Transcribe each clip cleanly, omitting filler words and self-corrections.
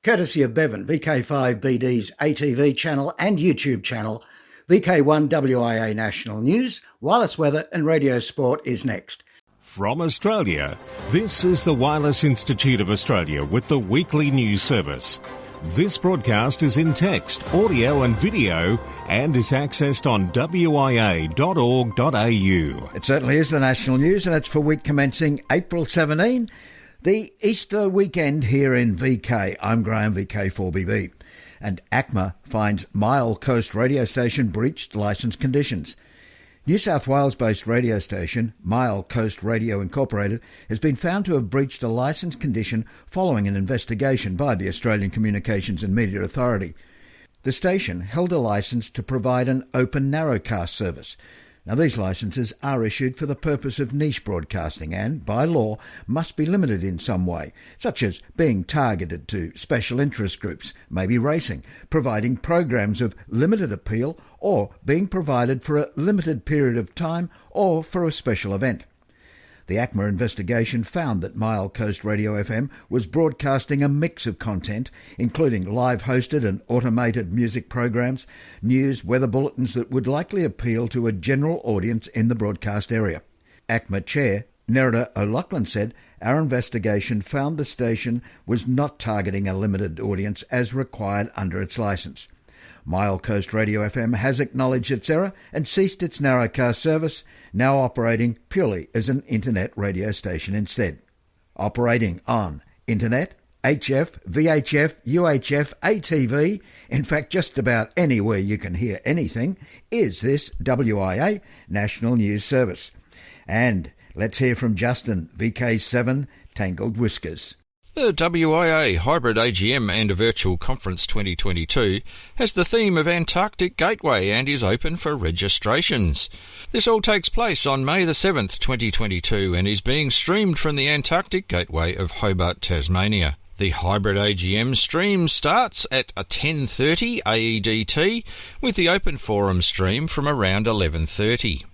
Courtesy of Bevan, VK5BD's ATV channel and YouTube channel, VK1WIA National News, Wireless Weather and Radio Sport is next. From Australia, this is the Wireless Institute of Australia with the weekly news service. This broadcast is in text, audio and video and is accessed on wia.org.au. It certainly is the national news, and it's for week commencing April 17, the Easter weekend here in VK. I'm Graham, VK4BB. And ACMA finds Mile Coast radio station breached licence conditions. New South Wales-based radio station, Mile Coast Radio Incorporated, has been found to have breached a licence condition following an investigation by the Australian Communications and Media Authority. The station held a licence to provide an open narrowcast service. Now, these licences are issued for the purpose of niche broadcasting and, by law, must be limited in some way, such as being targeted to special interest groups, maybe racing, providing programs of limited appeal, or being provided for a limited period of time or for a special event. The ACMA investigation found that Mile Coast Radio FM was broadcasting a mix of content, including live-hosted and automated music programs, news, weather bulletins that would likely appeal to a general audience in the broadcast area. ACMA Chair Nerida O'Loughlin said, "Our investigation found the station was not targeting a limited audience as required under its licence. Mile Coast Radio FM has acknowledged its error and ceased its narrowcast service, now operating purely as an internet radio station instead." Operating on internet, HF, VHF, UHF, ATV, in fact just about anywhere you can hear anything, is this WIA National News Service. And let's hear from Justin, VK7 Tangled Whiskers. The WIA Hybrid AGM and a Virtual Conference 2022 has the theme of Antarctic Gateway and is open for registrations. This all takes place on May the 7th, 2022 and is being streamed from the Antarctic Gateway of Hobart, Tasmania. The Hybrid AGM stream starts at 10:30 AEDT with the open forum stream from around 11:30.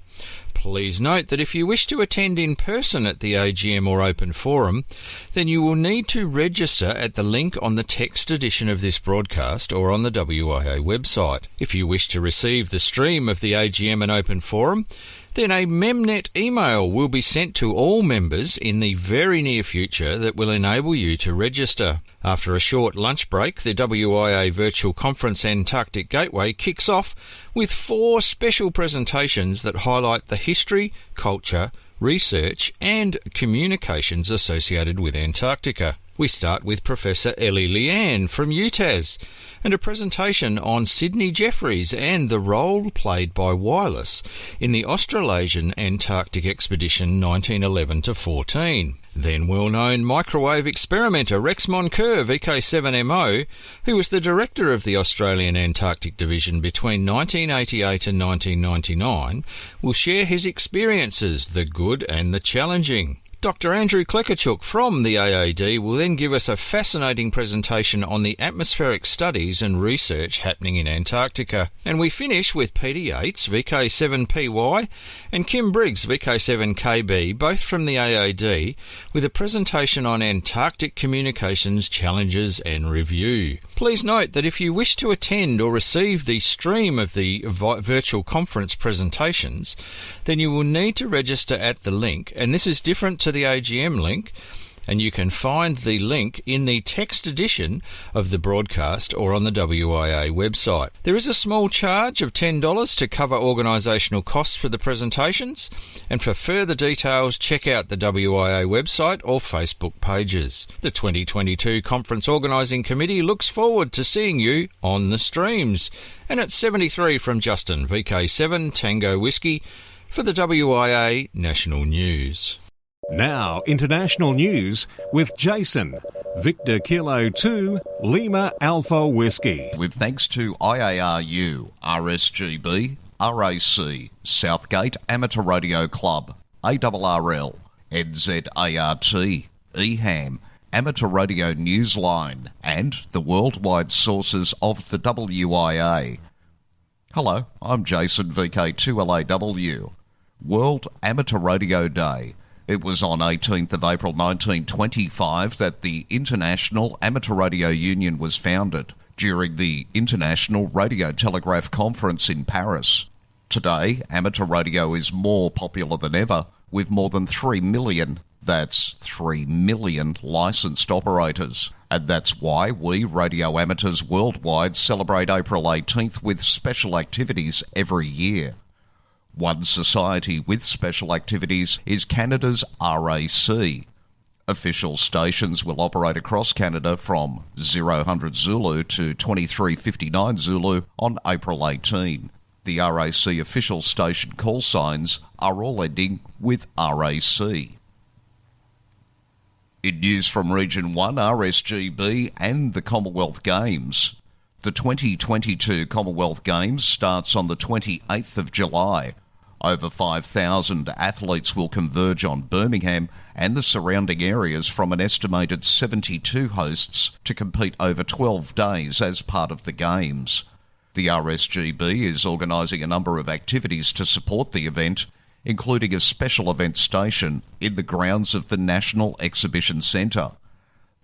Please note that if you wish to attend in person at the AGM or open forum, then you will need to register at the link on the text edition of this broadcast or on the WIA website. If you wish to receive the stream of the AGM and open forum, then a Memnet email will be sent to all members in the very near future that will enable you to register. After a short lunch break, the WIA Virtual Conference Antarctic Gateway kicks off with 4 special presentations that highlight the history, culture, research and communications associated with Antarctica. We start with Professor Ellie Leanne from UTAS and a presentation on Sydney Jeffries and the role played by wireless in the Australasian Antarctic Expedition 1911-14. Then well-known microwave experimenter Rex Moncur, VK7MO, who was the director of the Australian Antarctic Division between 1988 and 1999, will share his experiences, the good and the challenging. Dr. Andrew Klekachuk from the AAD will then give us a fascinating presentation on the atmospheric studies and research happening in Antarctica. And we finish with Peter Yates, VK7PY, and Kim Briggs, VK7KB, both from the AAD, with a presentation on Antarctic communications challenges and review. Please note that if you wish to attend or receive the stream of the virtual conference presentations, then you will need to register at the link, and this is different to the AGM link, and you can find the link in the text edition of the broadcast or on the WIA website. There is a small charge of $10 to cover organisational costs for the presentations, and for further details check out the WIA website or Facebook pages. The 2022 Conference Organising Committee looks forward to seeing you on the streams. And it's 73 from Justin, VK7 Tango Whiskey, for the WIA National News. Now, international news with Jason, Victor Kilo 2, Lima Alpha Whiskey. With thanks to IARU, RSGB, RAC, Southgate Amateur Radio Club, ARRL, NZART, EHAM, Amateur Radio Newsline, and the worldwide sources of the WIA. Hello, I'm Jason, VK2LAW. World Amateur Radio Day. It was on 18th of April 1925 that the International Amateur Radio Union was founded during the International Radio Telegraph Conference in Paris. Today, amateur radio is more popular than ever, with more than 3 million, that's 3 million licensed operators. And that's why we radio amateurs worldwide celebrate April 18th with special activities every year. One society with special activities is Canada's RAC. Official stations will operate across Canada from 0000 Zulu to 2359 Zulu on April 18. The RAC official station call signs are all ending with RAC. In news from Region 1, RSGB and the Commonwealth Games. The 2022 Commonwealth Games starts on the 28th of July. Over 5,000 athletes will converge on Birmingham and the surrounding areas from an estimated 72 hosts to compete over 12 days as part of the Games. The RSGB is organising a number of activities to support the event, including a special event station in the grounds of the National Exhibition Centre.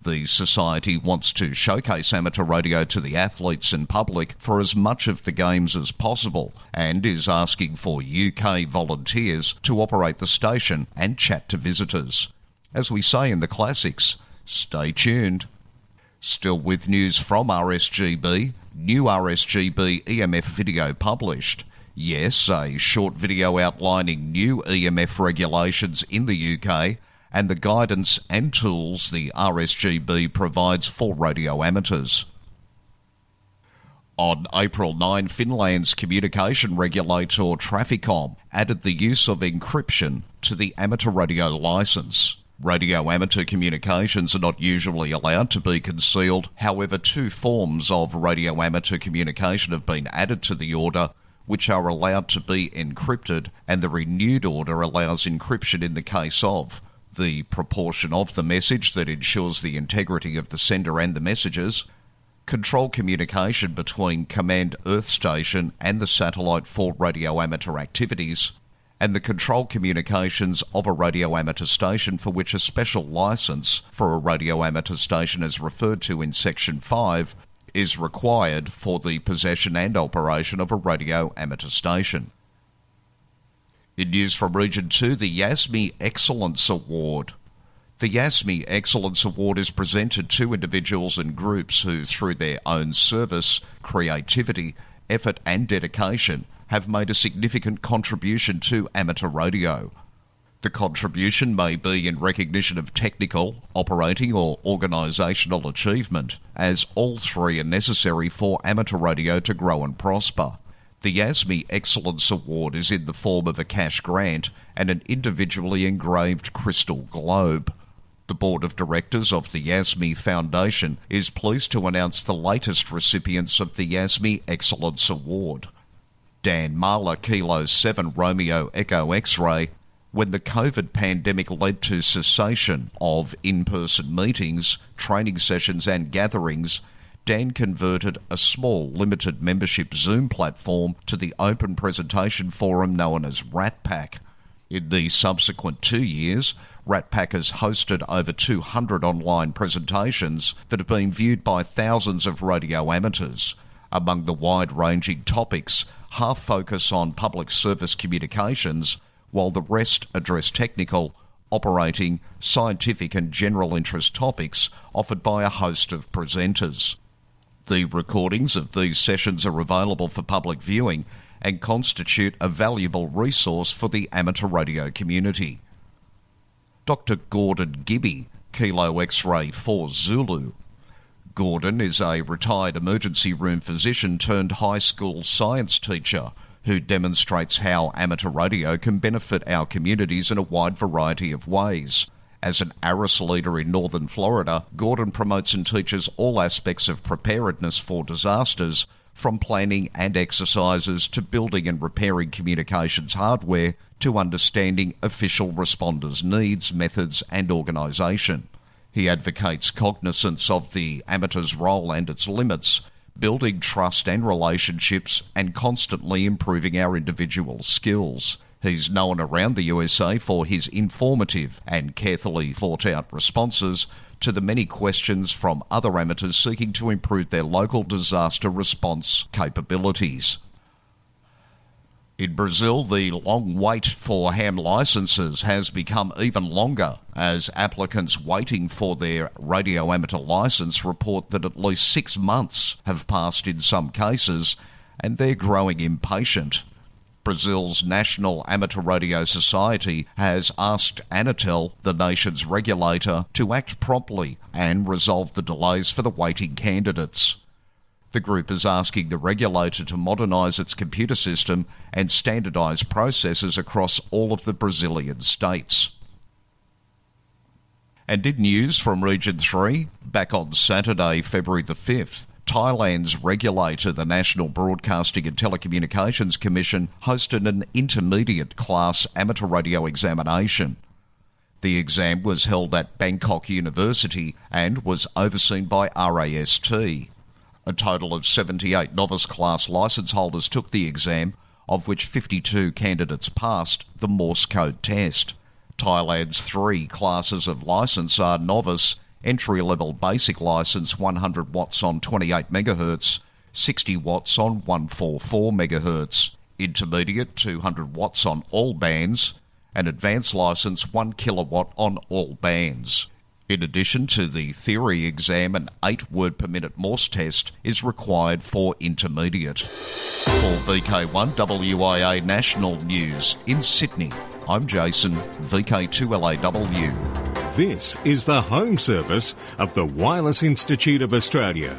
The Society wants to showcase amateur radio to the athletes and public for as much of the Games as possible and is asking for UK volunteers to operate the station and chat to visitors. As we say in the classics, stay tuned. Still with news from RSGB, new RSGB EMF video published. Yes, a short video outlining new EMF regulations in the UK and the guidance and tools the RSGB provides for radio amateurs. On April 9, Finland's communication regulator Traficom added the use of encryption to the amateur radio licence. Radio amateur communications are not usually allowed to be concealed. However, two forms of radio amateur communication have been added to the order, which are allowed to be encrypted, and the renewed order allows encryption in the case of the proportion of the message that ensures the integrity of the sender and the messages, control communication between Command Earth Station and the satellite for radio amateur activities, and the control communications of a radio amateur station for which a special licence for a radio amateur station as referred to in Section 5 is required for the possession and operation of a radio amateur station. In news from Region 2, the YASMI Excellence Award. The YASMI Excellence Award is presented to individuals and groups who, through their own service, creativity, effort and dedication, have made a significant contribution to amateur radio. The contribution may be in recognition of technical, operating or organisational achievement, as all three are necessary for amateur radio to grow and prosper. The YASMI Excellence Award is in the form of a cash grant and an individually engraved crystal globe. The Board of Directors of the YASMI Foundation is pleased to announce the latest recipients of the YASMI Excellence Award. Dan Marler, Kilo 7 Romeo Echo X-Ray. When the COVID pandemic led to cessation of in-person meetings, training sessions and gatherings, Dan converted a small limited membership Zoom platform to the open presentation forum known as RatPack. In the subsequent 2 years, RatPack has hosted over 200 online presentations that have been viewed by thousands of radio amateurs. Among the wide-ranging topics, half focus on public service communications, while the rest address technical, operating, scientific and general interest topics offered by a host of presenters. The recordings of these sessions are available for public viewing and constitute a valuable resource for the amateur radio community. Dr. Gordon Gibby, Kilo X-Ray 4 Zulu. Gordon is a retired emergency room physician turned high school science teacher who demonstrates how amateur radio can benefit our communities in a wide variety of ways. As an ARIS leader in northern Florida, Gordon promotes and teaches all aspects of preparedness for disasters, from planning and exercises to building and repairing communications hardware to understanding official responders' needs, methods and organisation. He advocates cognizance of the amateur's role and its limits, building trust and relationships and constantly improving our individual skills. He's known around the USA for his informative and carefully thought-out responses to the many questions from other amateurs seeking to improve their local disaster response capabilities. In Brazil, the long wait for ham licences has become even longer as applicants waiting for their radio amateur licence report that at least 6 months have passed in some cases, and they're growing impatient. Brazil's National Amateur Radio Society has asked Anatel, the nation's regulator, to act promptly and resolve the delays for the waiting candidates. The group is asking the regulator to modernise its computer system and standardise processes across all of the Brazilian states. And in news from Region 3, back on Saturday, February the 5th, Thailand's regulator, the National Broadcasting and Telecommunications Commission, hosted an intermediate class amateur radio examination. The exam was held at Bangkok University and was overseen by RAST. A total of 78 novice class licence holders took the exam, of which 52 candidates passed the Morse code test. Thailand's 3 classes of licence are novice, entry-level basic licence 100 watts on 28 MHz, 60 watts on 144 MHz, intermediate 200 watts on all bands, and advanced licence 1 kilowatt on all bands. In addition to the theory exam, an 8 word per minute Morse test is required for intermediate. For VK1WIA National News in Sydney, I'm Jason, VK2LAW. This is the home service of the Wireless Institute of Australia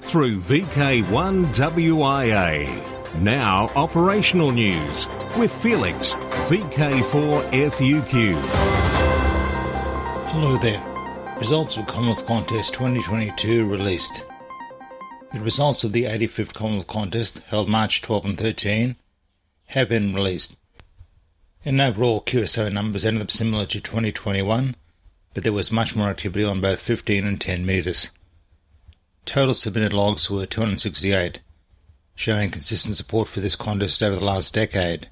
through VK1WIA. Now operational news with Felix, VK4FUQ. Hello there. Results of Commonwealth Contest 2022 released. The results of the 85th Commonwealth Contest, held March 12 and 13, have been released. In overall, QSO numbers ended up similar to 2021, but there was much more activity on both 15 and 10 metres. Total submitted logs were 268, showing consistent support for this contest over the last decade.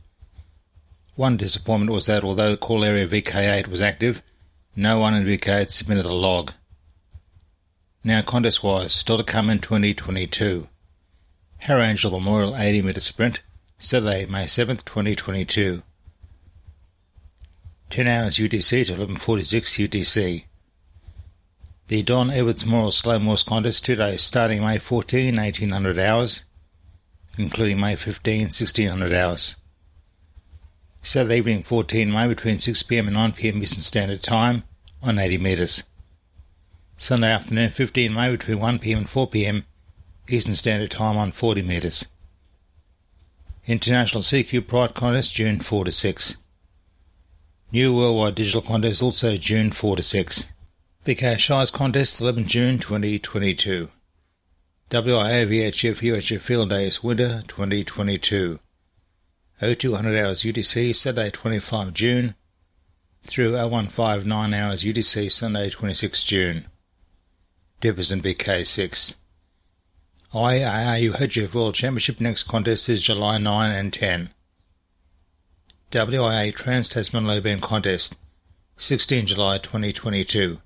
One disappointment was that although call area VK8 was active, no one in VK8 submitted a log. Now contest-wise, still to come in 2022. Harrow Angel Memorial 80 metre sprint, Saturday, May 7th, 2022. 10 hours UTC to 11:46 UTC. The Don Edwards Memorial Slow Morse Contest 2 days starting May 14, 1800 hours, including May 15, 1600 hours. Saturday evening 14 May between 6pm and 9pm Eastern Standard Time on 80 metres. Sunday afternoon 15 May between 1pm and 4pm Eastern Standard Time on 40 metres. International CQ Pride Contest June 4 to 6. New Worldwide Digital Contest also June 4 to 6. VK Shires Contest 11 June 2022. WIA VHF UHF Field Days Winter 2022. 0200 hours UTC Saturday 25 June through 0159 hours UTC Sunday 26 June. Dippers and VK6. IARU HF World Championship next contest is July 9 and 10. WIA Trans-Tasman Low Band Contest 16 July 2022.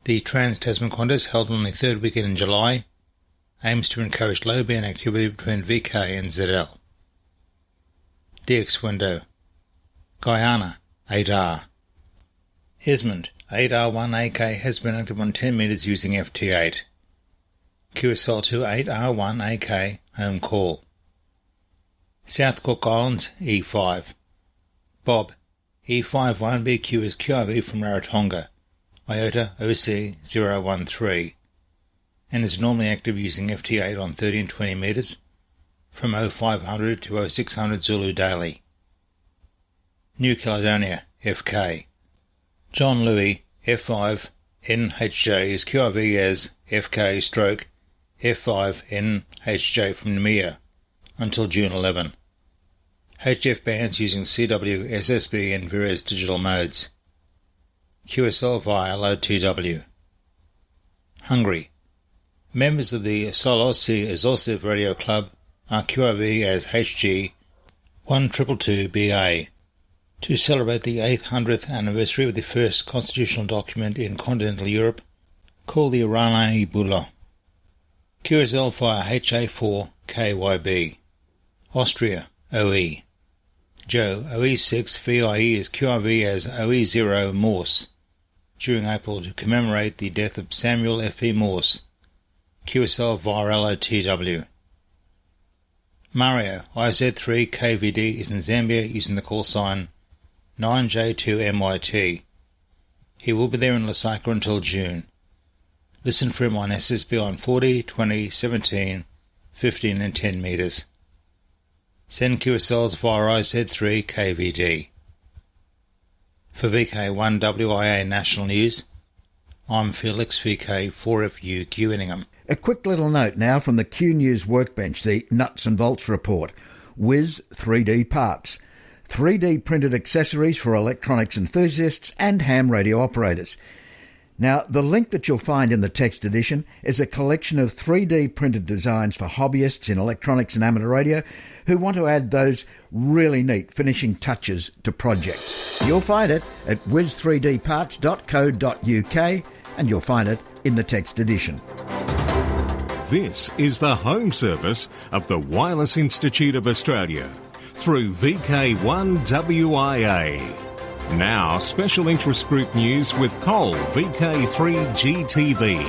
The Trans-Tasman Contest, held on the third weekend in July, aims to encourage low band activity between VK and ZL. DX window. Guyana 8R. Esmond 8R1AK has been active on 10 metres using FT8. QSL2 8R1AK home call. South Cook Islands E5. Bob E51BQ is QRV from Rarotonga, IOTA OC013, and is normally active using FT8 on 30 and 20 metres from 0500 to 0600 Zulu daily. New Caledonia FK. John Louis F5 NHJ is QRV as FK stroke F5 NHJ from Namibia until June 11. HF bands using CW, SSB and various digital modes. QSL via LOTW. Hungary. Members of the Solossi Azosiv Radio Club are QRV as HG WIA. To celebrate the 800th anniversary of the first constitutional document in continental Europe, called the Rana Bulla. QSL via HA4KYB. Austria, OE. Joe, OE6 VIE is QRV as OE0 Morse, during April to commemorate the death of Samuel F.P. Morse. QSL via LOTW. Mario, IZ3KVD is in Zambia using the call sign 9J2MYT. He will be there in Lusaka until June. Listen for him on SSB on 40, 20, 17, 15 and 10 metres. Send QSLs via IZ3KVD. For VK1WIA National News, I'm Felix VK4FU Queuingham. A quick little note now from the Q News Workbench, the Nuts and Bolts Report. WIS 3D Parts. 3D printed accessories for electronics enthusiasts and ham radio operators. Now, the link that you'll find in the text edition is a collection of 3D printed designs for hobbyists in electronics and amateur radio who want to add those really neat finishing touches to projects. You'll find it at wiz3dparts.co.uk and you'll find it in the text edition. This is the home service of the Wireless Institute of Australia through VK1WIA. Now, special interest group news with Cole, VK3GTV.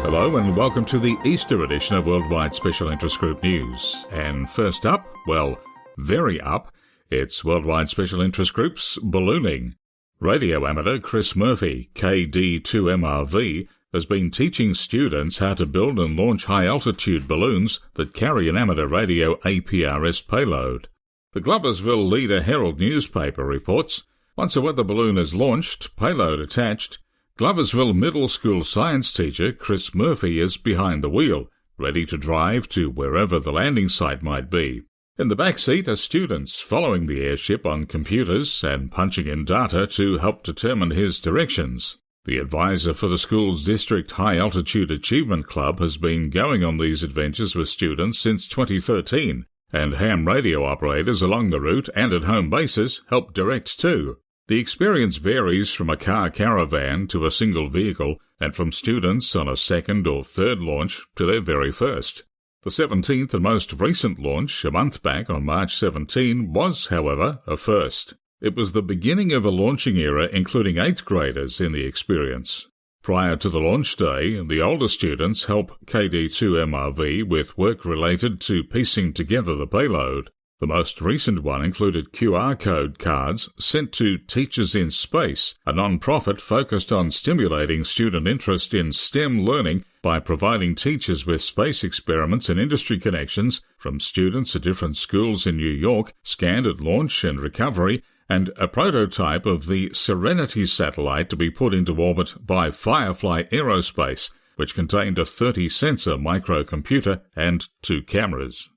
Hello and welcome to the Easter edition of Worldwide Special Interest Group News. And first up, well, very up, it's Worldwide Special Interest Group's ballooning. Radio amateur Chris Murphy, KD2MRV, has been teaching students how to build and launch high-altitude balloons that carry an amateur radio APRS payload. The Gloversville Leader-Herald newspaper reports, once a weather balloon is launched, payload attached, Gloversville Middle School science teacher Chris Murphy is behind the wheel, ready to drive to wherever the landing site might be. In the back seat are students following the airship on computers and punching in data to help determine his directions. The advisor for the school's District High Altitude Achievement Club has been going on these adventures with students since 2013, and ham radio operators along the route and at home bases help direct too. The experience varies from a car caravan to a single vehicle, and from students on a second or third launch to their very first. The 17th and most recent launch, a month back on March 17, was, however, a first. It was the beginning of a launching era including 8th graders in the experience. Prior to the launch day, the older students help KD2MRV with work related to piecing together the payload. The most recent one included QR code cards sent to Teachers in Space, a non-profit focused on stimulating student interest in STEM learning by providing teachers with space experiments and industry connections from students at different schools in New York, scanned at launch and recovery, and a prototype of the Serenity satellite to be put into orbit by Firefly Aerospace, which contained a 30-sensor microcomputer and 2 cameras.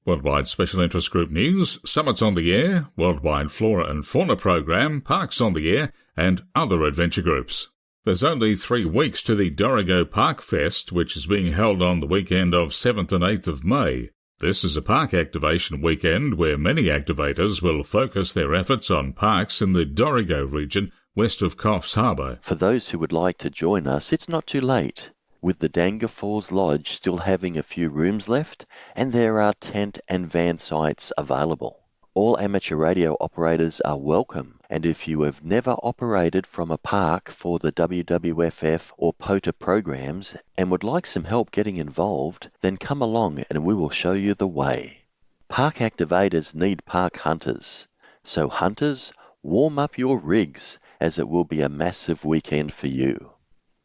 Worldwide Special Interest Group News, Summits on the Air, Worldwide Flora and Fauna Program, Parks on the Air, and other adventure groups. There's only 3 weeks to the Dorrigo Park Fest, which is being held on the weekend of 7th and 8th of May. This is a park activation weekend where many activators will focus their efforts on parks in the Dorrigo region west of Coffs Harbour. For those who would like to join us, it's not too late. With the Danga Falls Lodge still having a few rooms left, and there are tent and van sites available. All amateur radio operators are welcome, and if you have never operated from a park for the WWFF or POTA programs and would like some help getting involved, then come along and we will show you the way. Park activators need park hunters. So hunters, warm up your rigs, as it will be a massive weekend for you.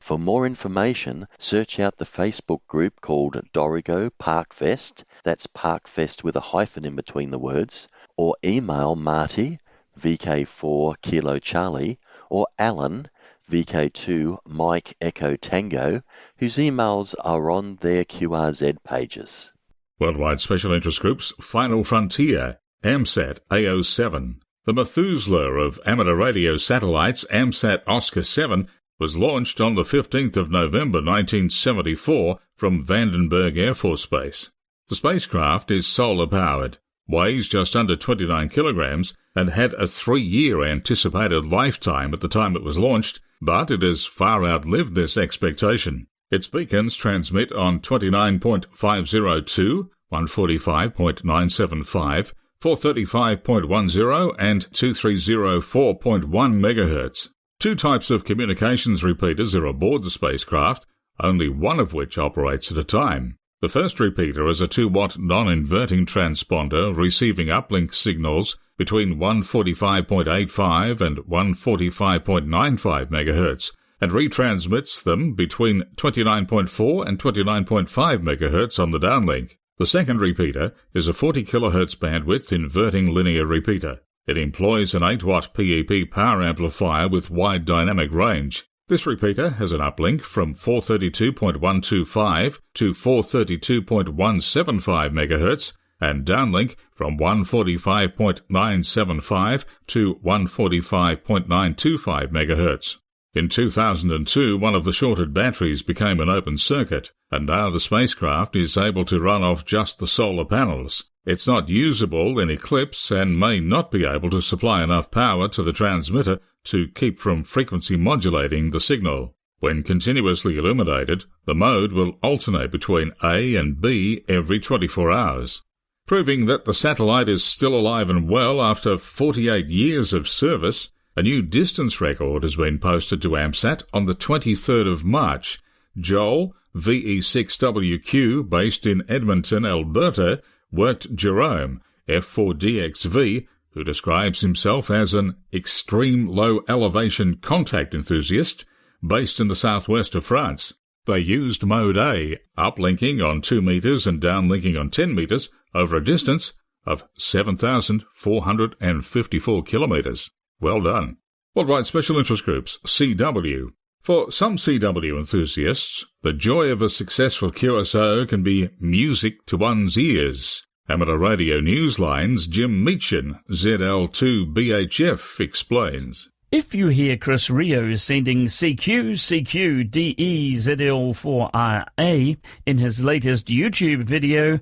For more information, search out the Facebook group called Dorrigo Park Fest, that's Park Fest with a hyphen in between the words, or email Marty, VK4 Kilo Charlie, or Alan, VK2 Mike Echo Tango, whose emails are on their QRZ pages. Worldwide Special Interest Group's Final Frontier, AMSAT AO7. The Methuselah of amateur radio satellites, AMSAT Oscar 7, was launched on the 15th of November 1974 from Vandenberg Air Force Base. The spacecraft is solar-powered. weighs just under 29 kilograms, and had a 3-year anticipated lifetime at the time it was launched, but it has far outlived this expectation. Its beacons transmit on 29.502, 145.975, 435.10 and 2304.1 MHz. 2 types of communications repeaters are aboard the spacecraft, only one of which operates at a time. The first repeater is a 2-watt non-inverting transponder receiving uplink signals between 145.85 and 145.95 MHz and retransmits them between 29.4 and 29.5 MHz on the downlink. The second repeater is a 40 kHz bandwidth inverting linear repeater. It employs an 8-watt PEP power amplifier with wide dynamic range. This repeater has an uplink from 432.125 to 432.175 MHz and downlink from 145.975 to 145.925 MHz. In 2002, one of the shorted batteries became an open circuit, and now the spacecraft is able to run off just the solar panels. It's not usable in eclipse and may not be able to supply enough power to the transmitter to keep from frequency modulating the signal. When continuously illuminated, the mode will alternate between A and B every 24 hours. Proving that the satellite is still alive and well after 48 years of service, a new distance record has been posted to AMSAT on the 23rd of March. Joel, VE6WQ, based in Edmonton, Alberta, worked Jerome, F4DXV, who describes himself as an extreme low-elevation contact enthusiast based in the southwest of France. They used Mode A, uplinking on 2 metres and downlinking on 10 metres over a distance of 7,454 kilometres. Well done. Worldwide Special Interest Groups, CW. For some CW enthusiasts, the joy of a successful QSO can be music to one's ears. Amateur Radio Newsline's Jim Meachin, ZL2BHF, explains. If you hear Chris Rio sending CQ, DE, ZL4RA in his latest YouTube video,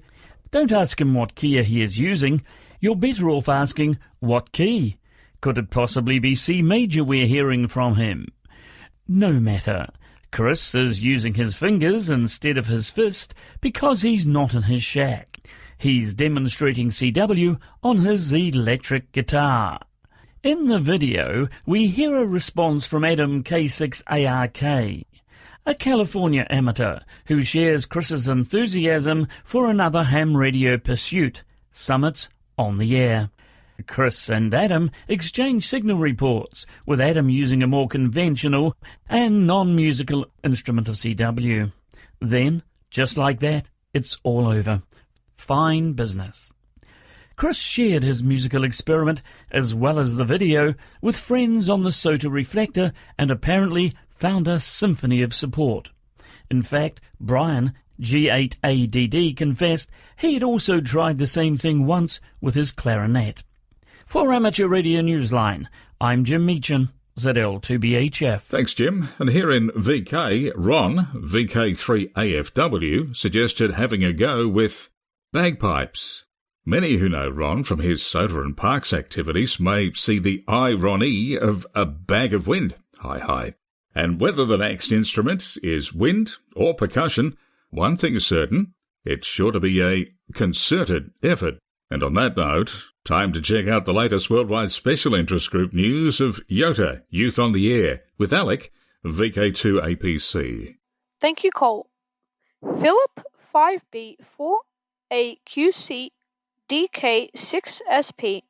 don't ask him what key he is using. You're better off asking, what key? Could it possibly be C major we're hearing from him? No matter. Chris is using his fingers instead of his fist because he's not in his shack. He's demonstrating CW on his electric guitar. In the video, we hear a response from Adam K6ARK, a California amateur who shares Chris's enthusiasm for another ham radio pursuit, Summits on the Air. Chris and Adam exchange signal reports, with Adam using a more conventional and non-musical instrument of CW. Then, just like that, it's all over. Fine business. Chris shared his musical experiment as well as the video with friends on the SOTA reflector and apparently found a symphony of support. In fact, Brian, G8ADD, confessed he had also tried the same thing once with his clarinet. For Amateur Radio Newsline, I'm Jim Meachin, ZL2BHF. Thanks, Jim. And here in VK, Ron, VK3AFW, suggested having a go with bagpipes. Many who know Ron from his SOTA and Parks activities may see the irony of a bag of wind. Hi, hi. And whether the next instrument is wind or percussion, one thing is certain, it's sure to be a concerted effort. And on that note, time to check out the latest Worldwide Special Interest Group news of YOTA, Youth on the Air, with Alec, VK2APC. Thank you, Cole. Philip 5B4AQC DK6SP,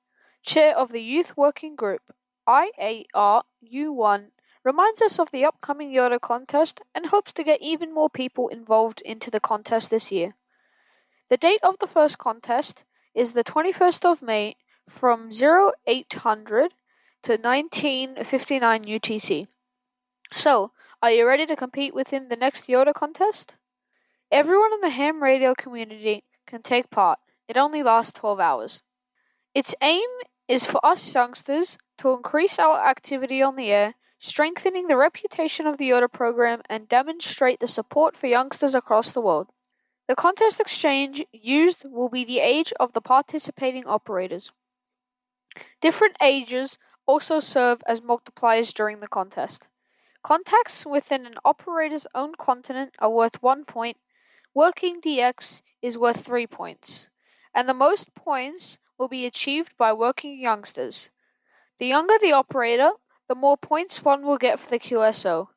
Chair of the Youth Working Group, IARU1, reminds us of the upcoming YOTA contest and hopes to get even more people involved into the contest this year. The date of the first contest is the 21st of May from 0800 to 1959 UTC. So, are you ready to compete within the next YOTA contest? Everyone in the ham radio community can take part. It only lasts 12 hours. Its aim is for us youngsters to increase our activity on the air, strengthening the reputation of the YOTA program and demonstrate the support for youngsters across the world. The contest exchange used will be the age of the participating operators. Different ages also serve as multipliers during the contest. Contacts within an operator's own continent are worth 1 point, working DX is worth 3 points, and the most points will be achieved by working youngsters. The younger the operator, the more points one will get for the QSO.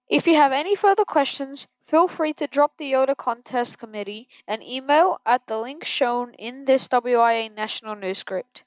If you have any further questions, feel free to drop the Yoda Contest Committee an email at the link shown in this WIA National News script.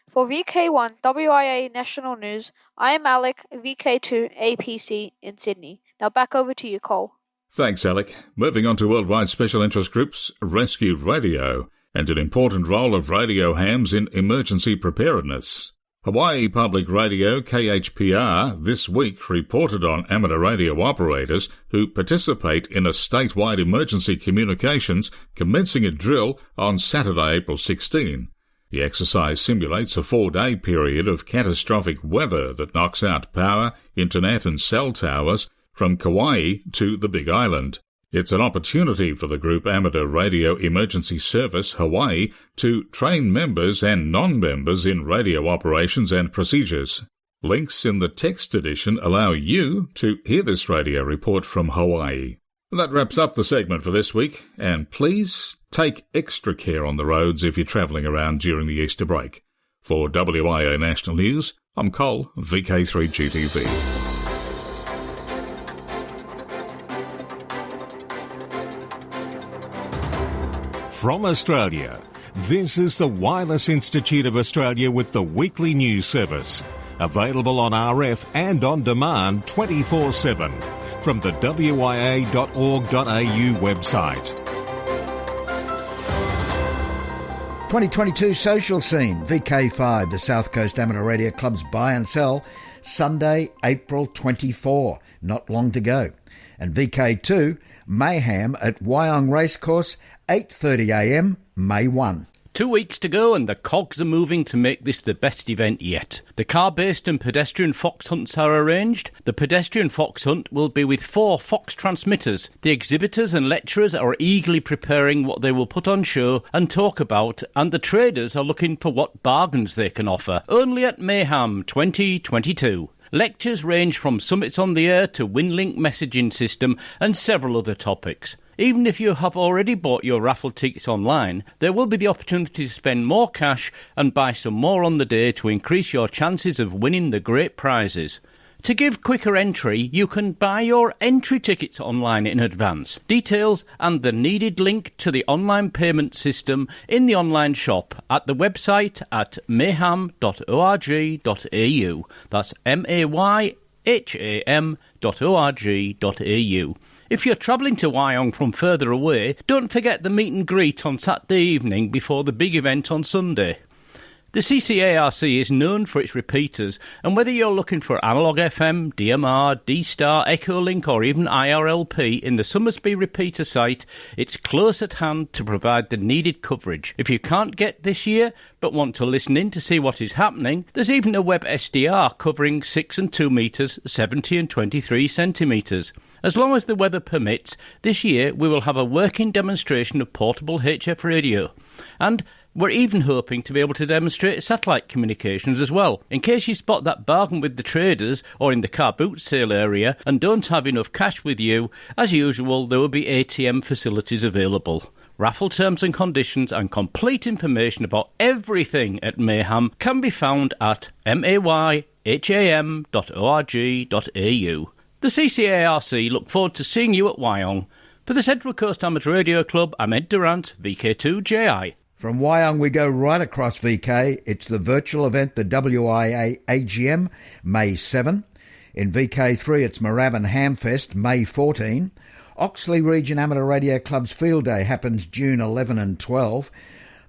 For VK1WIA National News, I am Alec, VK2 APC in Sydney. Now back over to you, Cole. Thanks, Alec. Moving on to Worldwide Special Interest Groups, Rescue Radio, and an important role of radio hams in emergency preparedness. Hawaii Public Radio, KHPR, this week reported on amateur radio operators who participate in a statewide emergency communications commencing a drill on Saturday, April 16. The exercise simulates a 4-day period of catastrophic weather that knocks out power, internet and cell towers from Kauai to the Big Island. It's an opportunity for the group Amateur Radio Emergency Service Hawaii to train members and non-members in radio operations and procedures. Links in the text edition allow you to hear this radio report from Hawaii. That wraps up the segment for this week, and please take extra care on the roads if you're travelling around during the Easter break. For WIA National News, I'm Cole, VK3GTV. From Australia, this is the Wireless Institute of Australia with the weekly news service. Available on RF and on demand 24/7 from the wia.org.au website. 2022 social scene, VK5, the South Coast Amateur Radio Club's buy and sell, Sunday, April 24, not long to go. And VK2, Mayhem at Wyong Racecourse, 8:30am, May 1. 2 weeks to go and the cogs are moving to make this the best event yet. The car-based and pedestrian fox hunts are arranged. The pedestrian fox hunt will be with 4 fox transmitters. The exhibitors and lecturers are eagerly preparing what they will put on show and talk about, and the traders are looking for what bargains they can offer. Only at Mayhem 2022. Lectures range from summits on the air to WinLink messaging system and several other topics. Even if you have already bought your raffle tickets online, there will be the opportunity to spend more cash and buy some more on the day to increase your chances of winning the great prizes. To give quicker entry, you can buy your entry tickets online in advance. Details and the needed link to the online payment system in the online shop at the website at mayham.org.au. That's mayham.org.au. If you're travelling to Wyong from further away, don't forget the meet and greet on Saturday evening before the big event on Sunday. The CCARC is known for its repeaters, and whether you're looking for Analog FM, DMR, D-Star, Echolink or even IRLP in the Summersby repeater site, it's close at hand to provide the needed coverage. If you can't get this year, but want to listen in to see what is happening, there's even a web SDR covering 6 and 2 metres, 70 and 23 centimetres. As long as the weather permits, this year we will have a working demonstration of portable HF radio. And we're even hoping to be able to demonstrate satellite communications as well. In case you spot that bargain with the traders or in the car boot sale area and don't have enough cash with you, as usual there will be ATM facilities available. Raffle terms and conditions and complete information about everything at Mayhem can be found at mayham.org.au. The CCARC look forward to seeing you at Wyong. For the Central Coast Amateur Radio Club, I'm Ed Durant, VK2JI. From Wyong we go right across VK. It's the virtual event, the WIA AGM, May 7. In VK3 it's Moorabbin Hamfest, May 14. Oxley Region Amateur Radio Club's Field Day happens June 11 and 12.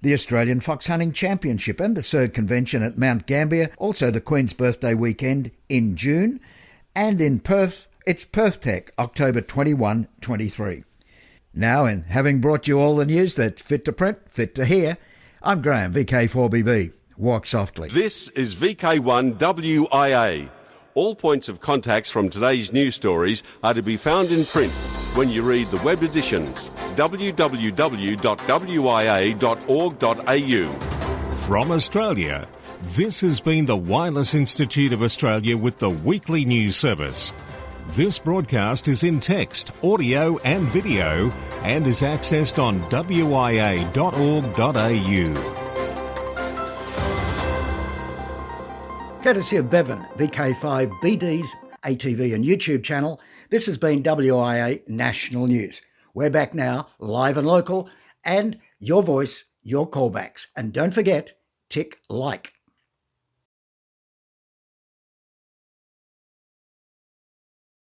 The Australian Fox Hunting Championship and the third convention at Mount Gambier, also the Queen's Birthday weekend in June. And in Perth, it's Perth Tech, October 21-23. Now, and having brought you all the news that's fit to print, fit to hear, I'm Graham, VK4BB. Walk softly. This is VK1WIA. All points of contacts from today's news stories are to be found in print when you read the web editions. www.wia.org.au. From Australia, this has been the Wireless Institute of Australia with the weekly news service. This broadcast is in text, audio and video and is accessed on wia.org.au. Courtesy of Bevan, VK1WIA's ATV and YouTube channel, this has been WIA National News. We're back now, live and local, and your voice, your callbacks. And don't forget, tick like.